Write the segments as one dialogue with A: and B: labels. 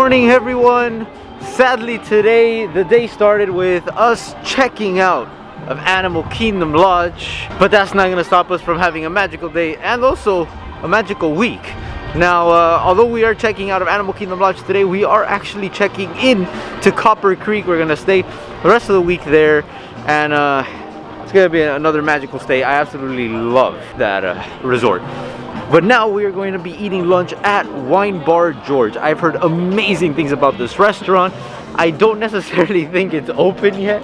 A: morning, everyone. Sadly, today the day started with us checking out of Animal Kingdom Lodge, but that's not gonna stop us from having a magical day and also a magical week. Now, although we are checking out of Animal Kingdom Lodge today, we are actually checking in to Copper Creek. We're gonna stay the rest of the week there, and it's gonna be another magical stay. I absolutely love that resort. But now we are going to be eating lunch at Wine Bar George. I've heard amazing things about this restaurant. I don't necessarily think it's open yet.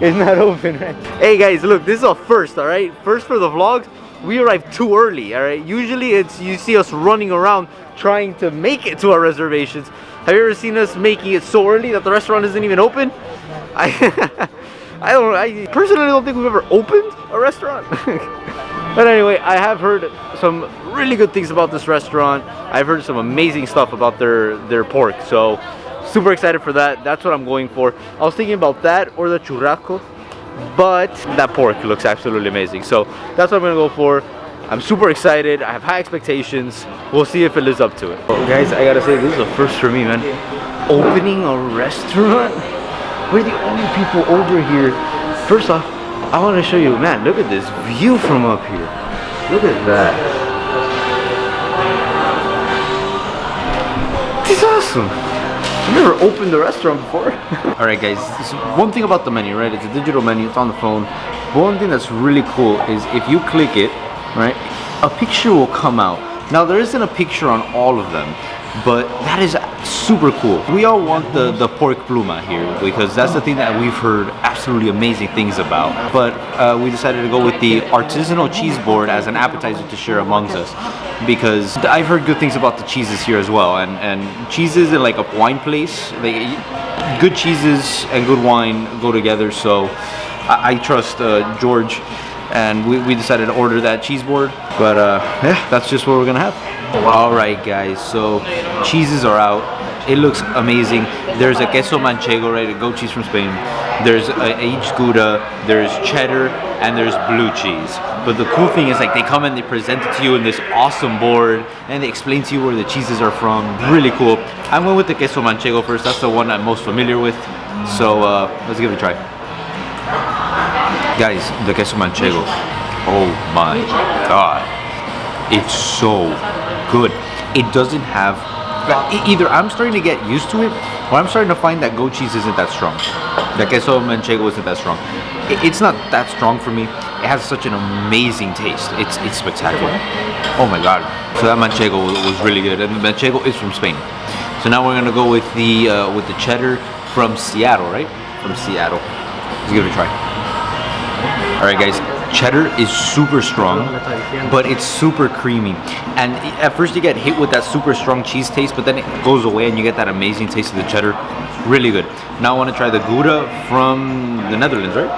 A: It's not open, right? Hey guys, look, this is a first, all right? First for the vlogs, we arrived too early, all right? Usually it's you see us running around trying to make it to our reservations. Have you ever seen us making it so early that the restaurant isn't even open? I personally don't think we've ever opened a restaurant. But anyway, I have heard some really good things about this restaurant. I've heard some amazing stuff about their pork, so super excited for that. That's what I'm going for. I was thinking about that or the churrasco, but that pork looks absolutely amazing, so that's what I'm gonna go for. I'm super excited. I have high expectations. We'll see if it lives up to it. Well, guys, I gotta say, this is a first for me, man. Opening a restaurant? We're the only people over here. First off, I want to show you, man, look at this view from up here. Look at that. This is awesome. I've never opened a restaurant before. Alright guys, one thing about the menu, right? It's a digital menu, it's on the phone. But one thing that's really cool is if you click it, right, a picture will come out. Now there isn't a picture on all of them, but that is super cool. We all want the pork pluma here because that's the thing that we've heard absolutely amazing things about. But we decided to go with the artisanal cheese board as an appetizer to share amongst us, because I've heard good things about the cheeses here as well. And cheeses in like a wine place, good cheeses and good wine go together. So I trust George, and we decided to order that cheese board. But yeah, that's just what we're gonna have. Alright guys, so cheeses are out. It looks amazing. There's a queso manchego, right, a goat cheese from Spain. There's aged Gouda, there's cheddar, and there's blue cheese. But the cool thing is, like, they come and they present it to you in this awesome board, and they explain to you where the cheeses are from. Really cool. I went with the queso manchego first. That's the one I'm most familiar with. So let's give it a try. Guys, the queso manchego. Oh my god. It's so good. It doesn't have, either I'm starting to get used to it, or I'm starting to find that goat cheese isn't that strong. The queso manchego isn't that strong. It's not that strong for me. It has such an amazing taste. It's spectacular. Oh my god. So that manchego was really good, and the manchego is from Spain. So now we're gonna go with the cheddar from Seattle, right? From Seattle. Let's give it a try. All right, guys. Cheddar is super strong, but it's super creamy. And at first you get hit with that super strong cheese taste, but then it goes away and you get that amazing taste of the cheddar. Really good. Now I want to try the Gouda from the Netherlands, right?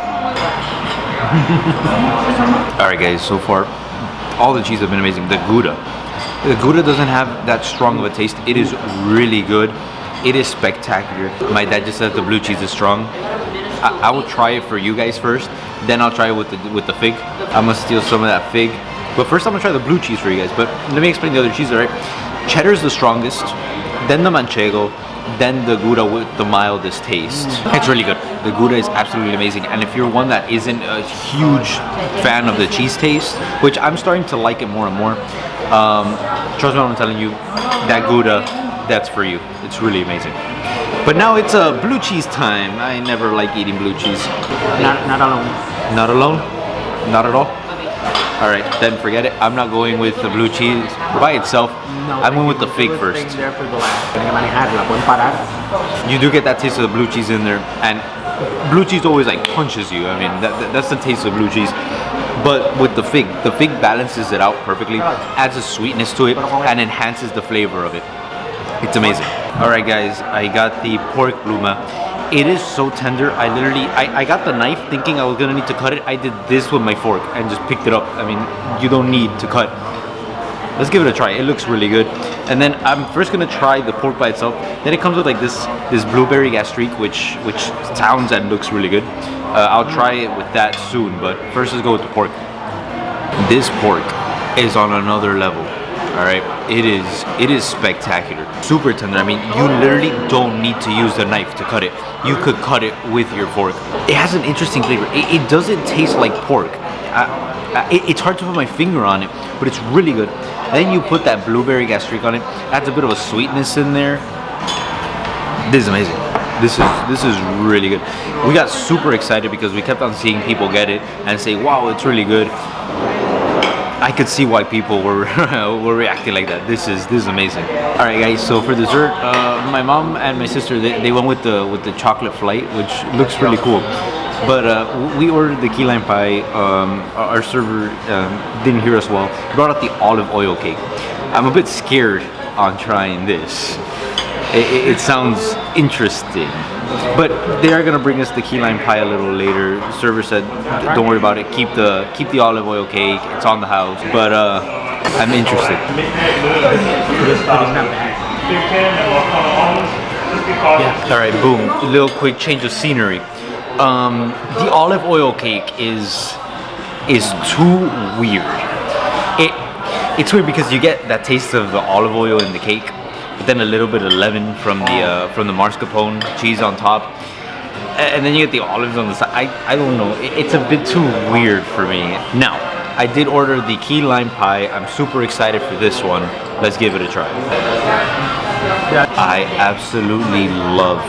A: Alright guys, so far all the cheese have been amazing. The Gouda doesn't have that strong of a taste. It is really good. It is spectacular. My dad just said the blue cheese is strong. I will try it for you guys first, then I'll try it with the fig. I'm gonna steal some of that fig, but first I'm gonna try the blue cheese for you guys. But let me explain the other cheese, alright? Cheddar is the strongest, then the manchego, then the Gouda with the mildest taste. It's really good. The Gouda is absolutely amazing, and if you're one that isn't a huge fan of the cheese taste, which I'm starting to like it more and more, trust me when I'm telling you, that Gouda, that's for you. It's really amazing. But now it's blue cheese time. I never like eating blue cheese.
B: Not alone.
A: Not alone? Not at all? Alright, then forget it. I'm not going with the blue cheese by itself.
B: No,
A: I'm going with the fig first. You do get that taste of the blue cheese in there, and blue cheese always like punches you. I mean, that's the taste of blue cheese. But with the fig balances it out perfectly, adds a sweetness to it, and enhances the flavor of it. It's amazing. Alright guys, I got the pork pluma. It is so tender. I got the knife thinking I was gonna need to cut it. I did this with my fork and just picked it up. I mean, you don't need to cut. Let's give it a try. It looks really good. And then I'm first gonna try the pork by itself. Then it comes with like this blueberry gastrique, which sounds and looks really good. I'll try it with that soon, but first let's go with the pork. This pork is on another level. All right. it is spectacular. Super tender. I mean, you literally don't need to use the knife to cut it. You could cut it with your fork. It has an interesting flavor. It doesn't taste like pork. It's hard to put my finger on it, but it's really good. And then you put that blueberry gastrique on it. Adds a bit of a sweetness in there. This is amazing. This is really good. We got super excited because we kept on seeing people get it and say, "Wow, it's really good." I could see why people were were reacting like that. This is amazing. All right, guys. So for dessert, my mom and my sister they went with the chocolate flight, which looks really cool. But we ordered the key lime pie. Our server didn't hear us well. Brought out the olive oil cake. I'm a bit scared on trying this. It sounds interesting, but they are gonna bring us the key lime pie a little later. The server said, "Don't worry about it. Keep the olive oil cake. It's on the house." But I'm interested. Yeah. All right, boom. A little quick change of scenery. The olive oil cake is too weird. It's weird because you get that taste of the olive oil in the cake, but then a little bit of lemon from the mascarpone cheese on top, and then you get the olives on the side. I don't know. It's a bit too weird for me. Now, I did order the key lime pie. I'm super excited for this one. Let's give it a try. I absolutely love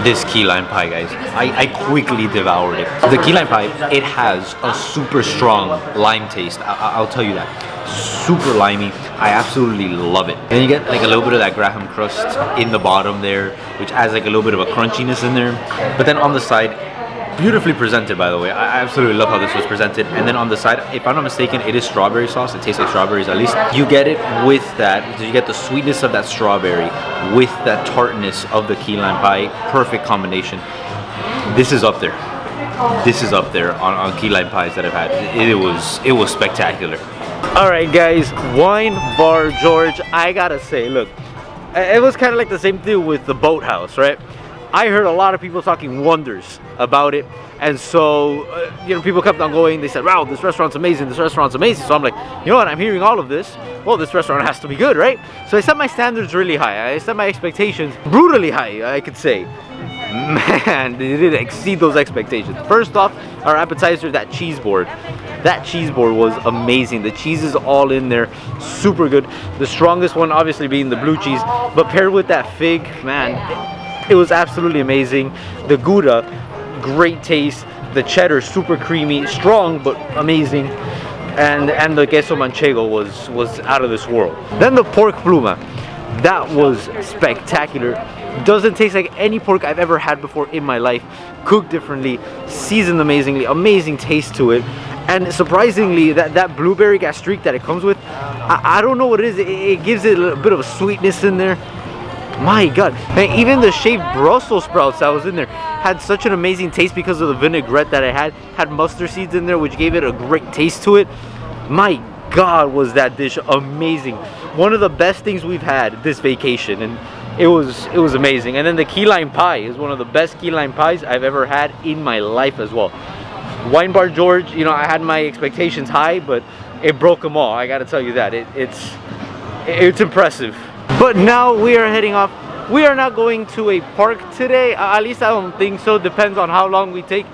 A: this key lime pie, guys. I quickly devoured it. The key lime pie, it has a super strong lime taste. I'll tell you that. Super limey. I absolutely love it. And then you get like a little bit of that graham crust in the bottom there, which adds like a little bit of a crunchiness in there. But then on the side, beautifully presented, by the way. I absolutely love how this was presented. And then on the side, if I'm not mistaken, it is strawberry sauce. It tastes like strawberries at least. You get it with that. You get the sweetness of that strawberry with that tartness of the key lime pie. Perfect combination. This is up there. This is up there on key lime pies that I've had. It was spectacular. All right, guys, Wine Bar George. I gotta say, look, it was kind of like the same thing with the Boathouse, right? I heard a lot of people talking wonders about it, and so you know, people kept on going. They said, "Wow, this restaurant's amazing. This restaurant's amazing." So I'm like, you know what? I'm hearing all of this. Well, this restaurant has to be good, right? So I set my standards really high. I set my expectations brutally high, I could say. Man, they did exceed those expectations. First off, our appetizer, that cheese board. That cheese board was amazing. The cheese is all in there, super good. The strongest one obviously being the blue cheese, but paired with that fig, man, it was absolutely amazing. The Gouda, great taste. The cheddar, super creamy, strong but amazing. And the queso manchego was out of this world. Then the pork pluma, that was spectacular. Doesn't taste like any pork I've ever had before in my life. Cooked differently, seasoned amazingly, amazing taste to it. And surprisingly, that blueberry gastrique that it comes with, I don't know what it is. It gives it a little bit of a sweetness in there. My God. And even the shaved Brussels sprouts that was in there had such an amazing taste because of the vinaigrette that it had mustard seeds in there, which gave it a great taste to it. My God, was that dish amazing. One of the best things we've had this vacation, and it was amazing. And then the key lime pie is one of the best key lime pies I've ever had in my life as well. Wine Bar George, you know, I had my expectations high, but it broke them all. I gotta tell you that. It's impressive. But now we are heading off. We are not going to a park today. At least I don't think so. Depends on how long we take.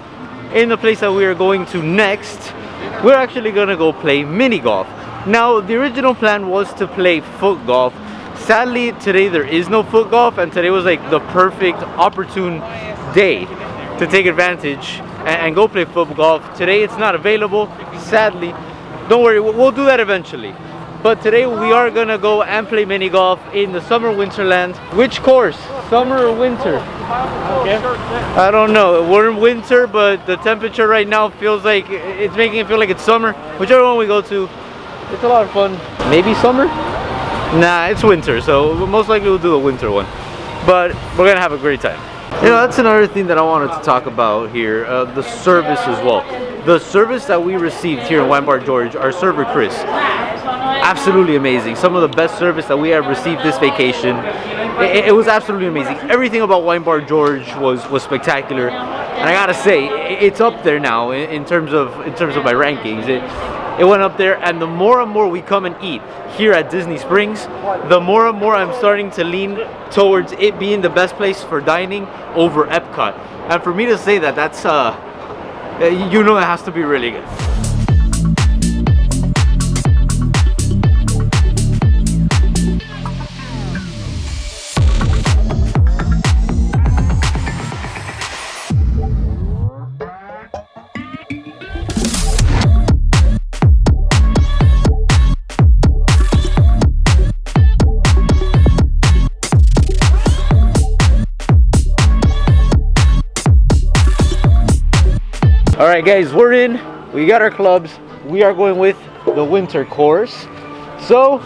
A: In the place that we are going to next, we're actually gonna go play mini golf. Now, the original plan was to play foot golf. Sadly, today there is no foot golf, and today was like the perfect opportune day to take advantage and go play foot golf. Today it's not available, sadly. Don't worry, we'll do that eventually. But today we are gonna go and play mini golf in the Summer Winterland. Which course? Summer or winter? Okay. I don't know. We're in winter, but the temperature right now feels like it's making it feel like it's summer. Whichever one we go to, it's a lot of fun. Maybe summer? Nah, it's winter, so most likely we'll do the winter one. But we're gonna have a great time. You know, that's another thing that I wanted to talk about here, the service as well. The service that we received here in Wine Bar George, our server Chris, absolutely amazing. Some of the best service that we have received this vacation. It was absolutely amazing. Everything about Wine Bar George was spectacular, and I gotta say, it's up there now in terms of my rankings. it went up there. And the more and more we come and eat here at Disney Springs, the more and more I'm starting to lean towards it being the best place for dining over Epcot. And for me to say that, that's you know, it has to be really good. Alright guys, we're in, we got our clubs, we are going with the winter course. So,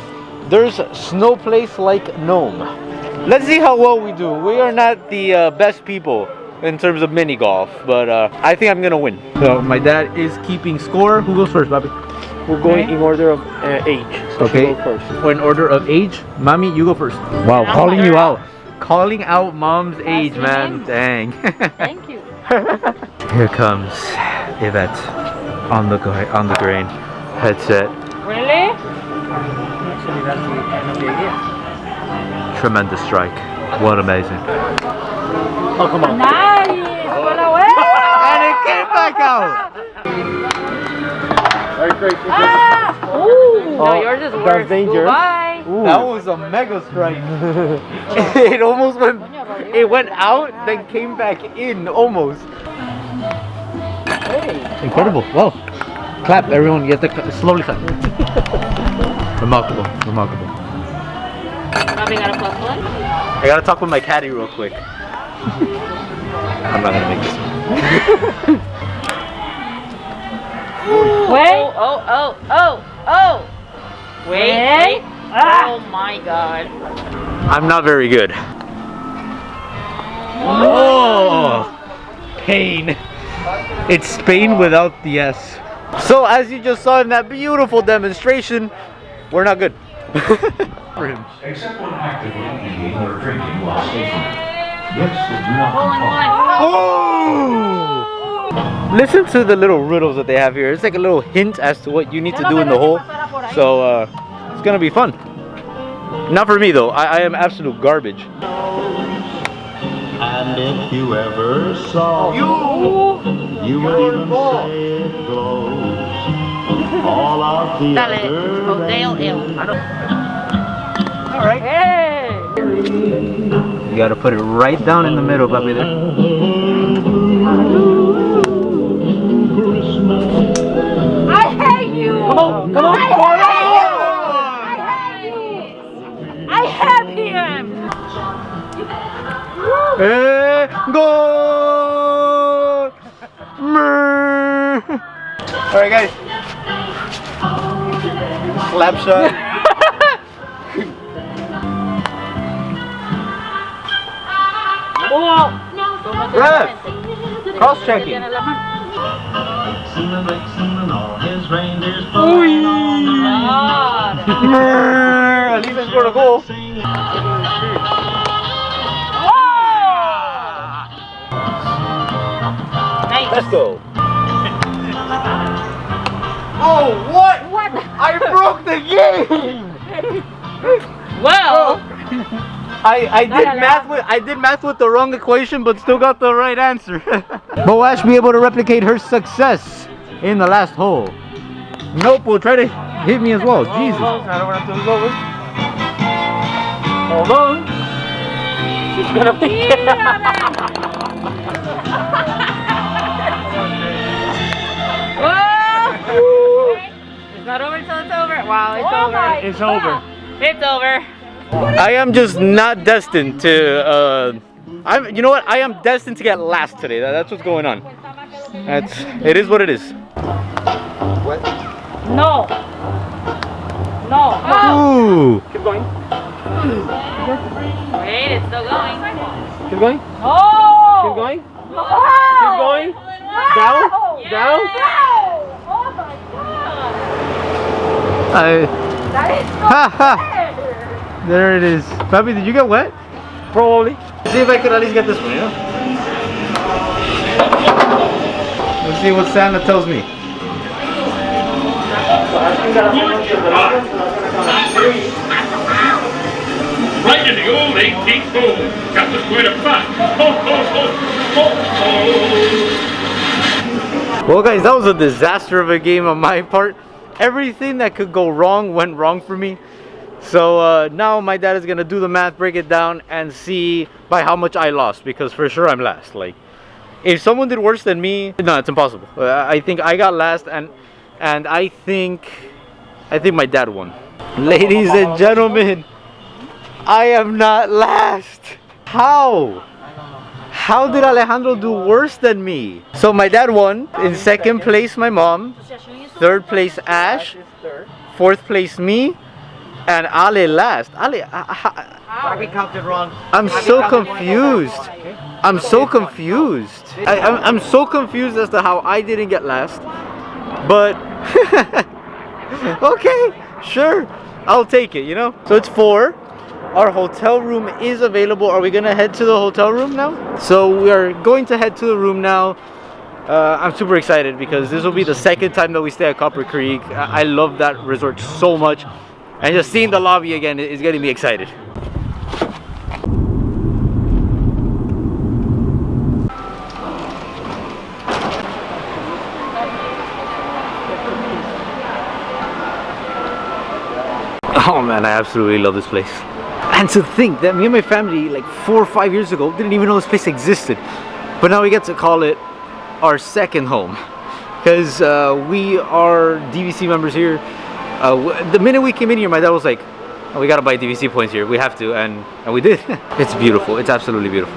A: there's Snow Place like Gnome. Let's see how well we do. We are not the best people in terms of mini golf, but I think I'm gonna win. So, my dad is keeping score. Who goes first, Bobby?
B: We're going in order of age. So
A: okay,
B: first.
A: In order of age, Mommy, you go first. Wow, calling you out. Calling out Mom's age, man. Dang.
C: Thank you.
A: Here comes Yvette on the grain headset.
C: Really?
B: Actually, that's the end of the idea.
A: Tremendous strike. What amazing.
B: Oh, come on.
C: Nice. Well,
A: And it came back out.
B: Very great.
C: Ah! Ooh. No, yours is worse.
B: That's dangerous.
C: Bye.
A: That was a mega strike. It almost went. It went out, then came back in almost.
B: Hey.
A: Incredible. Wow. Clap, everyone. You have to slowly clap. Remarkable. Remarkable.
C: Bobby got a +1?
A: I gotta talk with my caddy real quick. I'm not gonna make this.
C: Wait. Oh. Wait. Ah. Oh my god.
A: I'm not very good. Oh, pain. It's Spain without the S. So as you just saw in that beautiful demonstration, we're not good. For him.
D: Except when actively eating or drinking while stationary. Guests do not
A: Oh! Listen to the little riddles that they have here. It's like a little hint as to what you need to do in the hole. So it's gonna be fun. Not for me though. I am absolute garbage.
E: And if you ever saw you would even say it glows. All of the other
A: Alright.
C: Hey.
A: You gotta put it right down in the middle, Bobby, there.
C: I hate you.
B: Come on.
C: I hate you. I hate him.
A: Hey, go! Alright guys. Slap shot. Ref! Cross-checking. At least I scored a goal. Let's go. Oh, what?
C: What?
A: I broke the game.
C: Well.
A: I did math with the wrong equation, but still got the right answer. But will Ash be able to replicate her success in the last hole? Nope. We'll try to hit me as well. Jesus.
B: I don't want to lose over. Hold on. She's gonna be.
C: It's not over until it's over. Wow, it's over.
B: It's over.
C: It's over.
A: I am just not destined to. You know what? I am destined to get last today. That's what's going on. It is what it is.
E: What?
C: No. No.
A: Ooh.
B: Keep going.
C: Wait, it's still going.
B: Keep going.
C: Oh.
B: Keep going.
C: Oh.
B: Keep going. Down.
C: Yeah.
B: Down.
C: Oh my god. That is so
A: Ha ha.
C: fair.
A: There it is. Papi, did you get wet?
B: Probably.
A: Let's see if I can at least get this one, yeah? Let's see what Santa tells me.
F: Right in the old 18th hole. Got the square to fat. Ho, ho, ho, ho, ho.
A: Well, guys, that was a disaster of a game on my part. Everything that could go wrong went wrong for me. So now my dad is gonna do the math, break it down, and see by how much I lost, because for sure I'm last. Like, if someone did worse than me, no, it's impossible. I think I got last, and I think my dad won. Ladies and gentlemen, I am not last. How? How did Alejandro do worse than me? So my dad won. In second place, my mom. Third place, Ash. Fourth place, me. And Ale last. Ale,
B: We counted wrong.
A: I'm so confused. I'm so confused. I'm so confused as to how I didn't get last. But okay, sure, I'll take it, you know? So it's 4. Our hotel room is available. Are we gonna head to the hotel room now? So we are going to head to the room now. I'm super excited because this will be the second time that we stay at Copper Creek. I love that resort so much. And just seeing the lobby again is getting me excited. Oh man, I absolutely love this place. And to think that me and my family, like 4 or 5 years ago, didn't even know this place existed. But now we get to call it our second home. Because we are DVC members here. The minute we came in here, my dad was like, oh, we gotta buy DVC points here. We have to, and we did. It's beautiful. It's absolutely beautiful.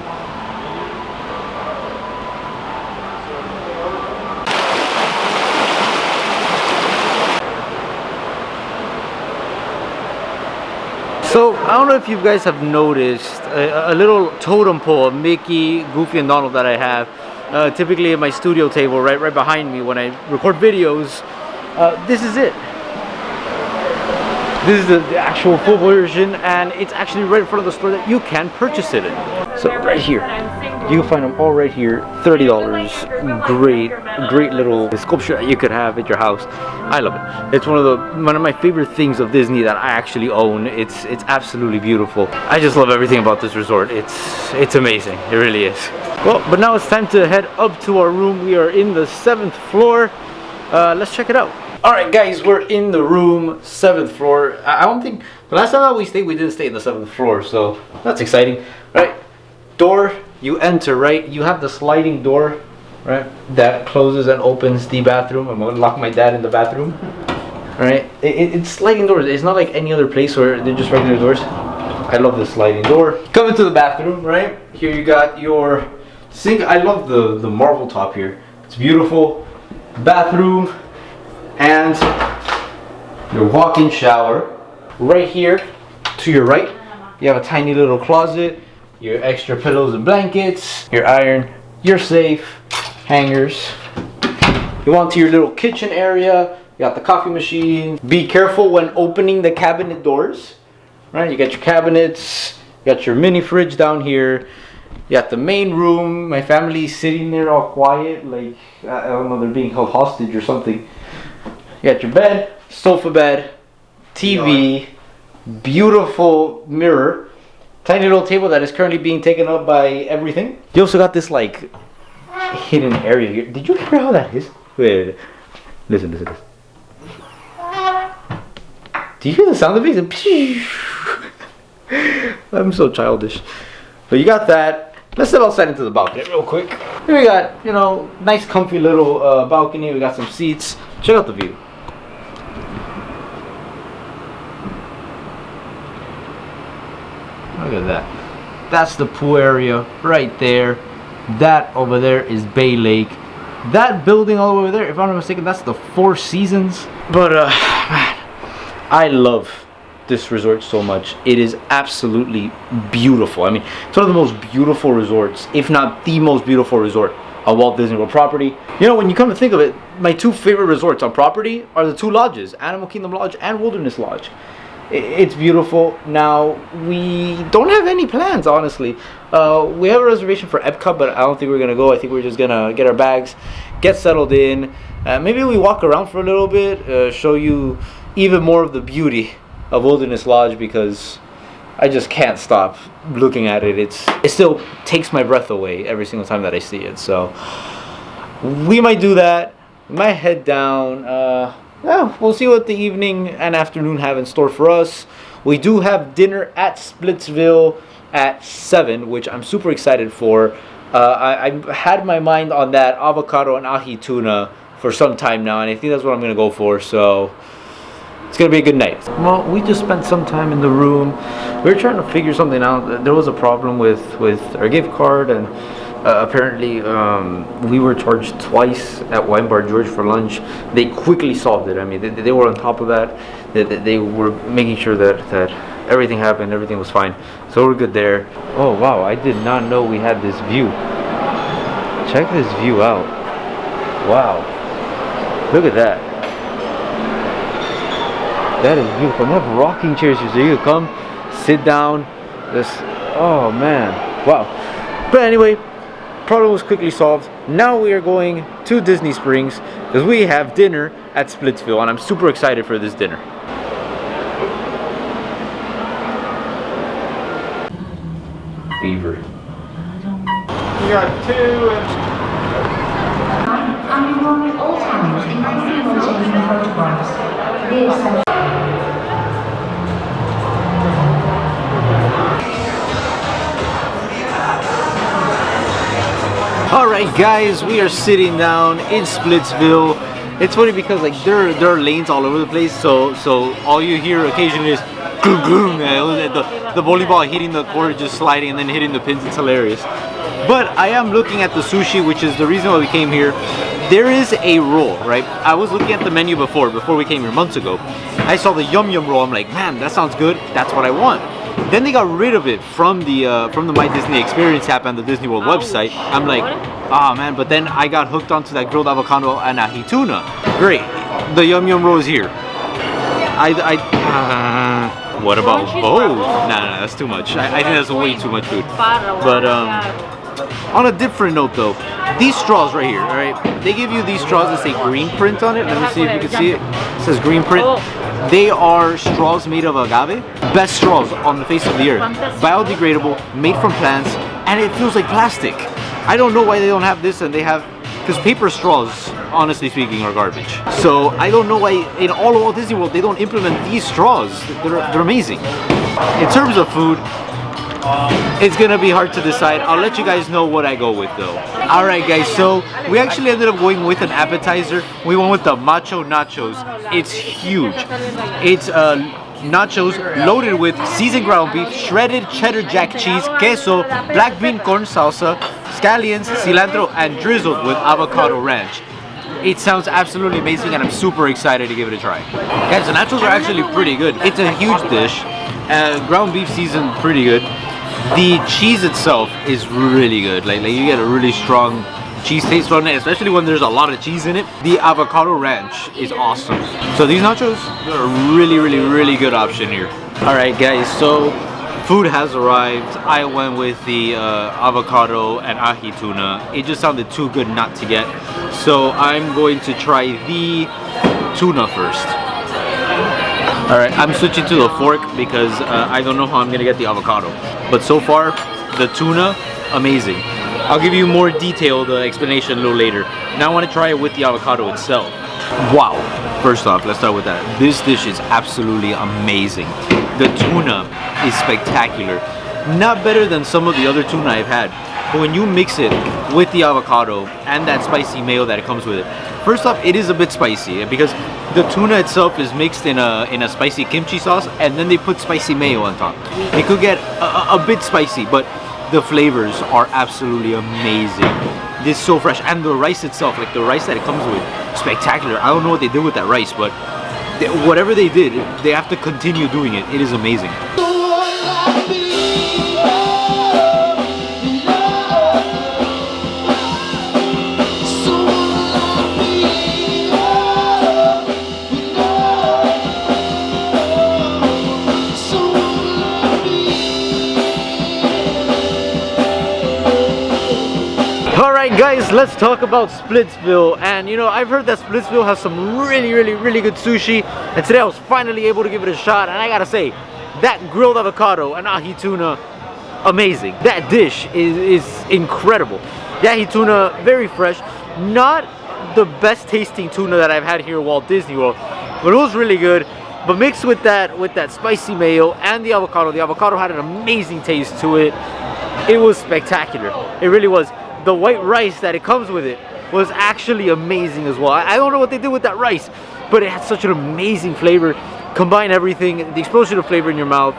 A: So, I don't know if you guys have noticed a little totem pole of Mickey, Goofy, and Donald that I have. Typically at my studio table right behind me when I record videos. This is it. This is the actual full version, and it's actually right in front of the store that you can purchase it in. So right here, you can find them all right here, $30. Great little sculpture that you could have at your house. I love it. It's one of my favorite things of Disney that I actually own. It's absolutely beautiful. I just love everything about this resort. It's amazing. It really is. Well, but now it's time to head up to our room. We are in the 7th floor. Let's check it out. Alright guys, we're in the room, 7th floor. I don't think, the last time that we stayed, we didn't stay in the 7th floor, so that's exciting. Right, door, you enter, right? You have the sliding door, right? That closes and opens the bathroom. I'm gonna lock my dad in the bathroom. Alright, it's sliding doors. It's not like any other place where they're just regular doors. I love the sliding door. Come into the bathroom, right? Here you got your sink. I love the marble top here. It's beautiful. Bathroom. And your walk-in shower. Right here to your right, you have a tiny little closet, your extra pillows and blankets, your iron, your safe, hangers. You want to your little kitchen area, you got the coffee machine. Be careful when opening the cabinet doors, right? You got your cabinets, you got your mini fridge down here. You got the main room. My family's sitting there all quiet, like, I don't know, they're being held hostage or something. You got your bed, sofa bed, TV, beautiful mirror, tiny little table that is currently being taken up by everything. You also got this like hidden area here. Did you hear how that is? Wait. Listen. Do you hear the sound of it? I'm so childish. But you got that. Let's step outside into the balcony real quick. Here we got, you know, nice comfy little balcony. We got some seats. Check out the view. Look at that. That's the pool area right there. That over there is Bay Lake. That building all over there, if I'm not mistaken, that's the Four Seasons. But man, I love this resort so much. It is absolutely beautiful. I mean, it's one of the most beautiful resorts, if not the most beautiful resort on Walt Disney World property. You know, when you come to think of it, my 2 favorite resorts on property are the 2 lodges, Animal Kingdom Lodge and Wilderness Lodge. It's beautiful. Now, we don't have any plans, honestly. We have a reservation for Epcot, but I don't think we're gonna go. I think we're just gonna get our bags, get settled in. Maybe we walk around for a little bit, show you even more of the beauty of Wilderness Lodge because I just can't stop looking at it. It still takes my breath away every single time that I see it. So we might do that. We might head down. Yeah, we'll see what the evening and afternoon have in store for us. We do have dinner at Splitsville at 7, which I'm super excited for. I had my mind on that avocado and ahi tuna for some time now, and I think that's what I'm gonna go for. So it's gonna be a good night. Well, we just spent some time in the room. We were trying to figure something out. There was a problem with our gift card, and apparently we were charged twice at Wine Bar George for lunch. They quickly solved it. I mean, they were on top of that. They were making sure that everything happened, everything was fine. So we're good there. Oh wow, I did not know we had this view. Check this view out. Wow, look at that. That is beautiful. They have rocking chairs here, so you can come, sit down. This, oh man, wow. But anyway, problem was quickly solved. Now we are going to Disney Springs because we have dinner at Splitsville, and I'm super excited for this dinner. Beaver.
E: You got 2 and...
G: I'm enrolling all times in taking photographs.
A: Alright guys, we are sitting down in Splitsville. It's funny because like there are lanes all over the place, so all you hear occasionally is gloom, gloom, the volleyball hitting the court, just sliding and then hitting the pins. It's hilarious. But I am looking at the sushi, which is the reason why we came here. There is a roll, right? I was looking at the menu before we came here months ago. I saw the yum yum roll. I'm like, man, that sounds good. That's what I want. Then they got rid of it from the My Disney Experience app and the Disney World website. I'm like, ah man, but then I got hooked onto that grilled avocado and ahi tuna. Great, the yum yum roll is here. What about both? Nah, that's too much. I think that's way too much food. But on a different note though, these straws right here, alright? They give you these straws that say green print on it. Let me see if you can see it. It says green print. They are straws made of agave. Best straws on the face of the earth. Biodegradable, made from plants, and it feels like plastic. I don't know why they don't have this, and they have, because paper straws, honestly speaking, are garbage. So I don't know why in all of Walt Disney World they don't implement these straws. They're amazing. In terms of food, it's gonna be hard to decide. I'll let you guys know what I go with though. Alright guys, so we actually ended up going with an appetizer. We went with the macho nachos. It's huge. It's nachos loaded with seasoned ground beef, shredded cheddar jack cheese, queso, black bean corn salsa, scallions, cilantro, and drizzled with avocado ranch. It sounds absolutely amazing, and I'm super excited to give it a try. Guys, the nachos are actually pretty good. It's a huge dish. Ground beef seasoned pretty good. The cheese itself is really good. Like you get a really strong cheese taste from it, especially when there's a lot of cheese in it. The avocado ranch is awesome. So these nachos are a really good option here. Alright guys, so food has arrived. I went with the avocado and ahi tuna. It just sounded too good not to get. So I'm going to try the tuna first. Alright, I'm switching to the fork because I don't know how I'm gonna get the avocado. But so far, the tuna, amazing. I'll give you more detailed explanation a little later. Now I want to try it with the avocado itself. Wow. First off, let's start with that. This dish is absolutely amazing. The tuna is spectacular. Not better than some of the other tuna I've had. But when you mix it with the avocado and that spicy mayo that it comes with it, first off, it is a bit spicy because the tuna itself is mixed in a spicy kimchi sauce, and then they put spicy mayo on top. It could get a bit spicy, but the flavors are absolutely amazing. This is so fresh, and the rice itself, like the rice that it comes with, spectacular. I don't know what they did with that rice, but whatever they did, they have to continue doing it. It is amazing. Alright guys, So let's talk about Splitsville. And you know, I've heard that Splitsville has some really good sushi, and today I was finally able to give it a shot, and I gotta say, that grilled avocado and ahi tuna, amazing. That dish is incredible. The ahi tuna, very fresh. Not the best tasting tuna that I've had here at Walt Disney World, but it was really good. But mixed with that spicy mayo and the avocado had an amazing taste to it. It was spectacular. It really was. The white rice that it comes with it was actually amazing as well. I don't know what they did with that rice, but it had such an amazing flavor. Combine everything, the explosion of flavor in your mouth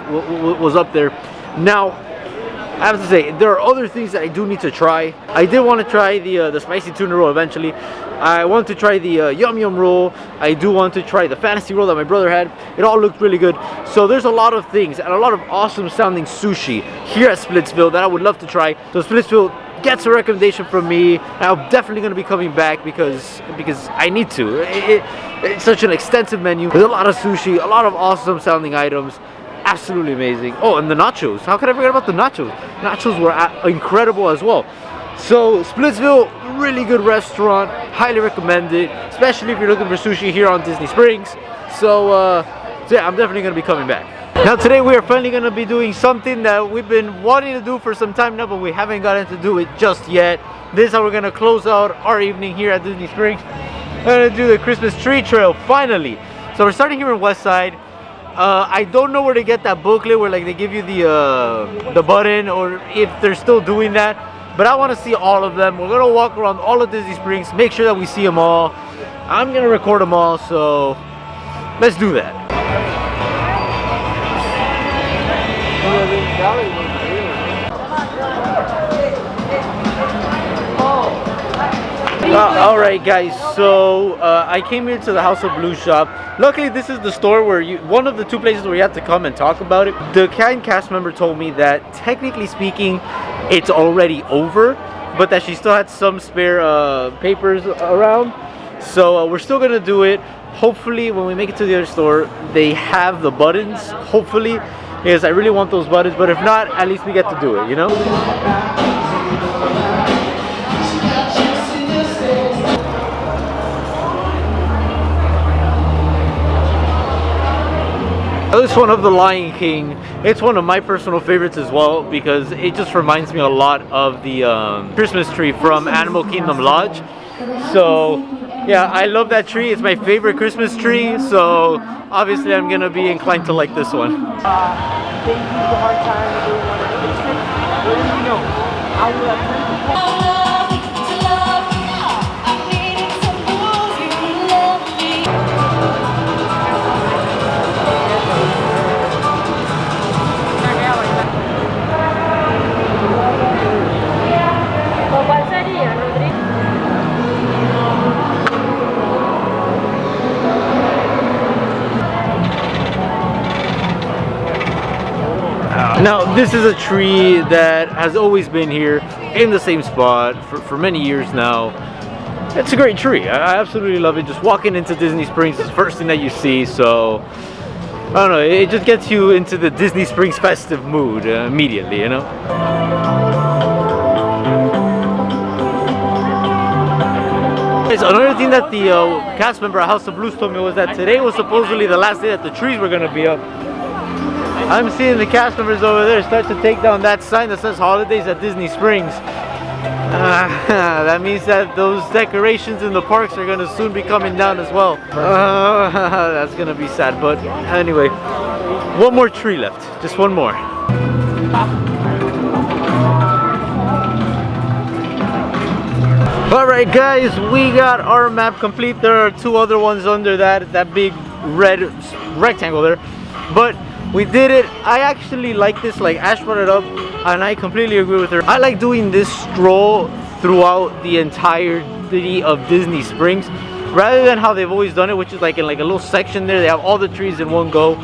A: was up there. Now, I have to say, there are other things that I do need to try. I did want to try the spicy tuna roll eventually. I want to try the yum yum roll. I do want to try the fantasy roll that my brother had. It all looked really good. So there's a lot of things and a lot of awesome sounding sushi here at Splitsville that I would love to try. So Splitsville gets a recommendation from me. I'm definitely going to be coming back because I need to. It's such an extensive menu. There's a lot of sushi, a lot of awesome sounding items. Absolutely amazing. Oh, and the nachos. How could I forget about the nachos? Nachos were incredible as well. So Splitsville, really good restaurant. Highly recommend it, especially if you're looking for sushi here on Disney Springs. So yeah, I'm definitely going to be coming back. Now today we are finally going to be doing something that we've been wanting to do for some time now, but we haven't gotten to do it just yet. This is how we're going to close out our evening here at Disney Springs. We're going to do the Christmas tree trail finally. So we're starting here in West Side. I don't know where to get that booklet where like they give you the button, or if they're still doing that, but I want to see all of them. We're gonna walk around all of Disney Springs, make sure that we see them all. I'm gonna record them all, so let's do that. Alright guys, so I came here to the House of Blue shop. Luckily this is the store where one of the two places where you have to come and talk about it. The kind cast member told me that technically speaking it's already over, but that she still had some spare papers around. So we're still gonna do it. Hopefully when we make it to the other store they have the buttons, hopefully, because I really want those buttons, but if not, at least we get to do it, you know? This one of the Lion King, it's one of my personal favorites as well because it just reminds me a lot of the Christmas tree from Animal Kingdom Lodge. So yeah, I love that tree. It's my favorite Christmas tree, so obviously I'm gonna be inclined to like this one.
B: Thank you for the hard time doing one of these trips. Let me know. I will attempt to
A: Now, this is a tree that has always been here in the same spot for many years now. It's a great tree. I absolutely love it. Just walking into Disney Springs is the first thing that you see, so I don't know, it just gets you into the Disney Springs festive mood immediately, you know? Another thing that the cast member at House of Blues told me was that today was supposedly the last day that the trees were going to be up. I'm seeing the cast members over there start to take down that sign that says holidays at Disney Springs. That means that those decorations in the parks are going to soon be coming down as well. That's going to be sad, but anyway, one more tree left, just one more. Alright guys, we got our map complete. There are two other ones under that big red rectangle there, but we did it. I actually like this, like Ash brought it up, and I completely agree with her. I like doing this stroll throughout the entirety of Disney Springs, rather than how they've always done it, which is like in like a little section there, they have all the trees in one go.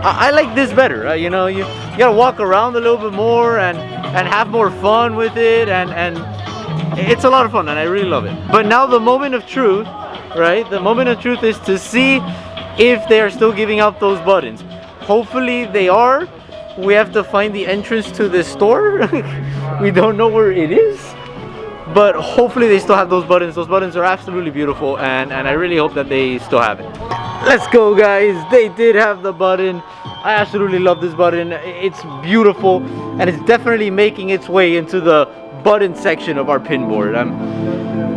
A: I like this better, you know, you gotta walk around a little bit more and have more fun with it, and it's a lot of fun, and I really love it. But now the moment of truth, right? The moment of truth is to see if they are still giving out those buttons. Hopefully they are. We have to find the entrance to this store. We don't know where it is, but hopefully they still have those buttons. Those buttons are absolutely beautiful, and I really hope that they still have it. Let's go, guys. They did have the button. I absolutely love this button. It's beautiful, and it's definitely making its way into the button section of our pin board.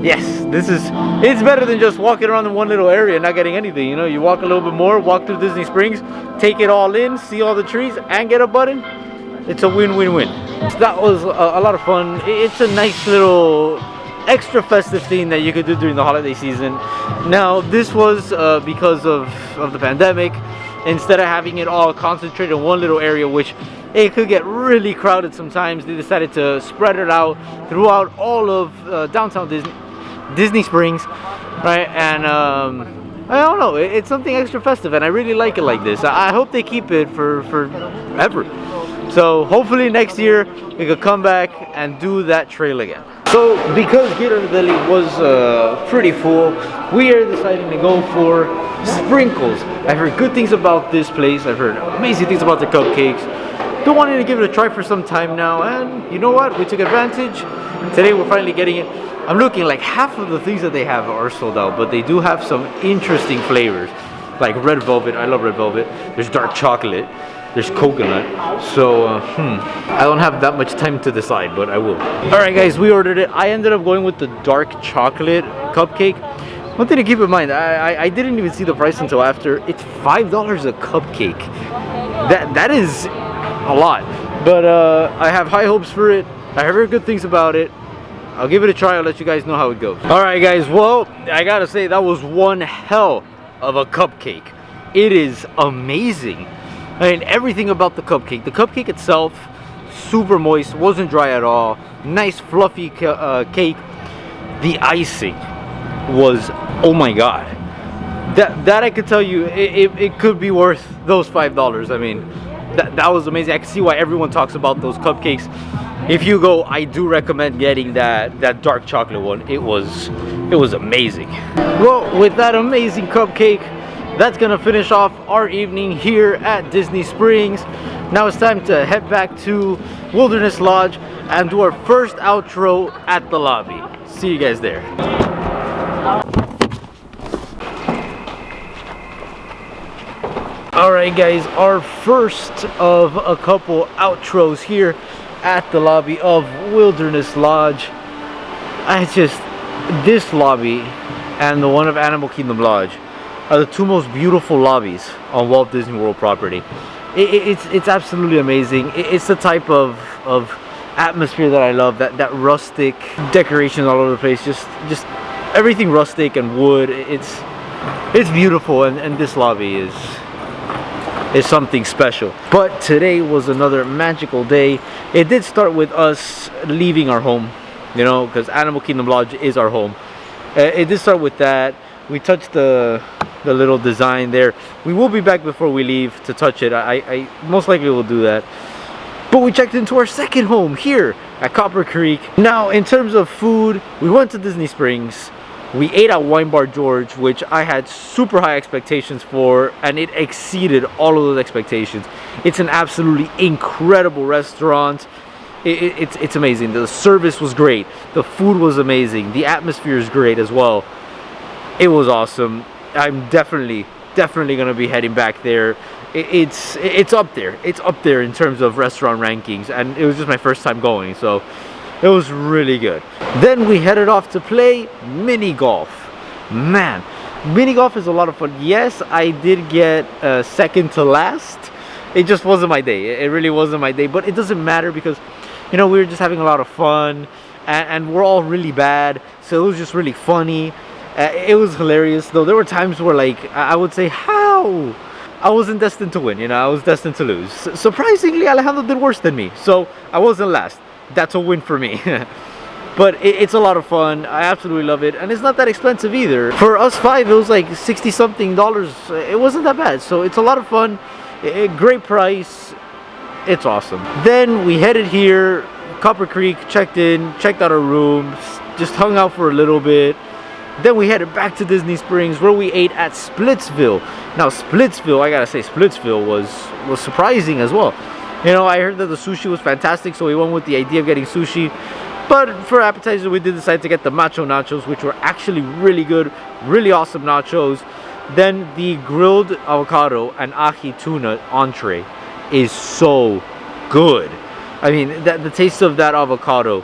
A: Yes, it's better than just walking around in one little area and not getting anything. You know, you walk a little bit more, walk through Disney Springs, take it all in, see all the trees, and get a button. It's a win-win-win. That was a lot of fun. It's a nice little extra festive thing that you could do during the holiday season. Now, this was because of the pandemic. Instead of having it all concentrated in one little area, which it could get really crowded sometimes, they decided to spread it out throughout all of downtown Disney Springs, right? And I don't know, it's something extra festive, and I really like it like this. I hope they keep it for ever. So hopefully next year we could come back and do that trail again. So because Ghirardelli was pretty full, we are deciding to go for Sprinkles. I've heard good things about this place. I've heard amazing things about the cupcakes. Been wanting to give it a try for some time now, and you know what? We took advantage. Today we're finally getting it. I'm looking, like half of the things that they have are sold out, but they do have some interesting flavors, like red velvet. I love red velvet. There's dark chocolate. There's coconut. So I don't have that much time to decide, but I will. All right, guys, we ordered it. I ended up going with the dark chocolate cupcake. One thing to keep in mind, I didn't even see the price until after. It's $5 a cupcake. That is a lot, but I have high hopes for it. I have heard good things about it. I'll give it a try. I'll let you guys know how it goes. All right, guys, well, I gotta say that was one hell of a cupcake. It is amazing. I mean, everything about the cupcake itself, super moist, wasn't dry at all, nice fluffy cake. The icing was, oh my god, that I could tell you it could be worth those $5. I mean, that was amazing. I can see why everyone talks about those cupcakes. If you go, I do recommend getting that dark chocolate one. It was amazing. Well, with that amazing cupcake, that's gonna finish off our evening here at Disney Springs. Now it's time to head back to Wilderness Lodge and do our first outro at the lobby. See you guys there. Alright guys, our first of a couple outros here at the lobby of Wilderness Lodge. This lobby and the one of Animal Kingdom Lodge are the two most beautiful lobbies on Walt Disney World property. It's absolutely amazing. It's the type of atmosphere that I love. That rustic decorations all over the place. Just everything rustic and wood. It's beautiful, and this lobby is something special. But today was another magical day. It did start with us leaving our home, you know, because Animal Kingdom Lodge is our home. It did start with that. We touched the little design there. We will be back before we leave to touch it. I most likely will do that. But we checked into our second home here at Copper Creek. Now, in terms of food, we went to Disney Springs. We ate at Wine Bar George, which I had super high expectations for, and it exceeded all of those expectations. It's an absolutely incredible restaurant. It's amazing. The service was great. The food was amazing. The atmosphere is great as well. It was awesome. I'm definitely gonna be heading back there. It's up there. It's up there in terms of restaurant rankings, and it was just my first time going, so it was really good. Then we headed off to play mini golf. Man, mini golf is a lot of fun. Yes, I did get second to last. It just wasn't my day. It really wasn't my day, but it doesn't matter because, you know, we were just having a lot of fun, and we're all really bad, so it was just really funny. It was hilarious, though. There were times where, like, I would say, how? I wasn't destined to win, you know, I was destined to lose. Surprisingly, Alejandro did worse than me, so I wasn't last. That's a win for me. But it's a lot of fun. I absolutely love it, and it's not that expensive either. For us five, it was like $60-something. It wasn't that bad, so it's a lot of fun. Great price. It's awesome. Then we headed here, Copper Creek, checked in, checked out our rooms, just hung out for a little bit. Then we headed back to Disney Springs, where we ate at Splitsville. Now, Splitsville, I gotta say, Splitsville was surprising as well. You know, I heard that the sushi was fantastic, so we went with the idea of getting sushi. But for appetizers, we did decide to get the macho nachos, which were actually really good, really awesome nachos. Then the grilled avocado and ahi tuna entree is so good. I mean, the taste of that avocado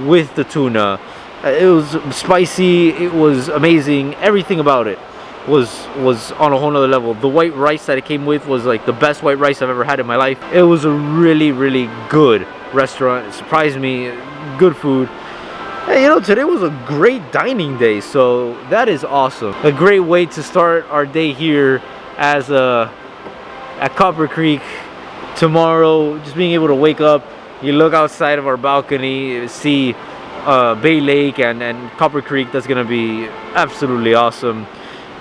A: with the tuna, it was spicy, it was amazing. Everything about it was on a whole nother level. The white rice that it came with was like the best white rice I've ever had in my life. It was a really, really good restaurant. It surprised me. Good food. Hey, you know, today was a great dining day, so that is awesome. A great way to start our day here as at Copper Creek. Tomorrow, just being able to wake up, you look outside of our balcony, see Bay Lake and Copper Creek. That's gonna be absolutely awesome.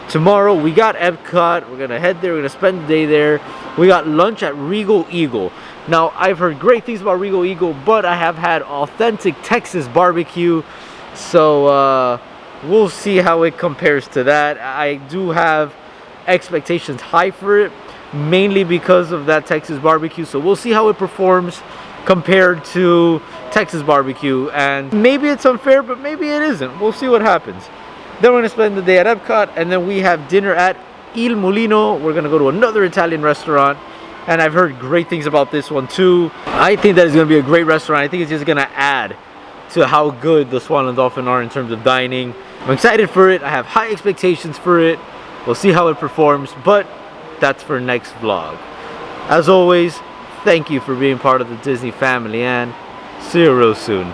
A: Tomorrow we got Epcot. We're gonna head there. We're gonna spend the day there. We got lunch at Regal Eagle. Now, I've heard great things about Regal Eagle, but I have had authentic Texas barbecue, so we'll see how it compares to that. I do have expectations high for it, mainly because of that Texas barbecue, so we'll see how it performs compared to Texas barbecue, and maybe it's unfair, but maybe it isn't. We'll see what happens. Then we're gonna spend the day at Epcot, and then we have dinner at Il Mulino. We're gonna go to another Italian restaurant, and I've heard great things about this one too. I think that is gonna be a great restaurant. I think it's just gonna add to how good the Swan and Dolphin are in terms of dining. I'm excited for it. I have high expectations for it. We'll see how it performs, but that's for next vlog. As always, thank you for being part of the Disney family, and see you real soon.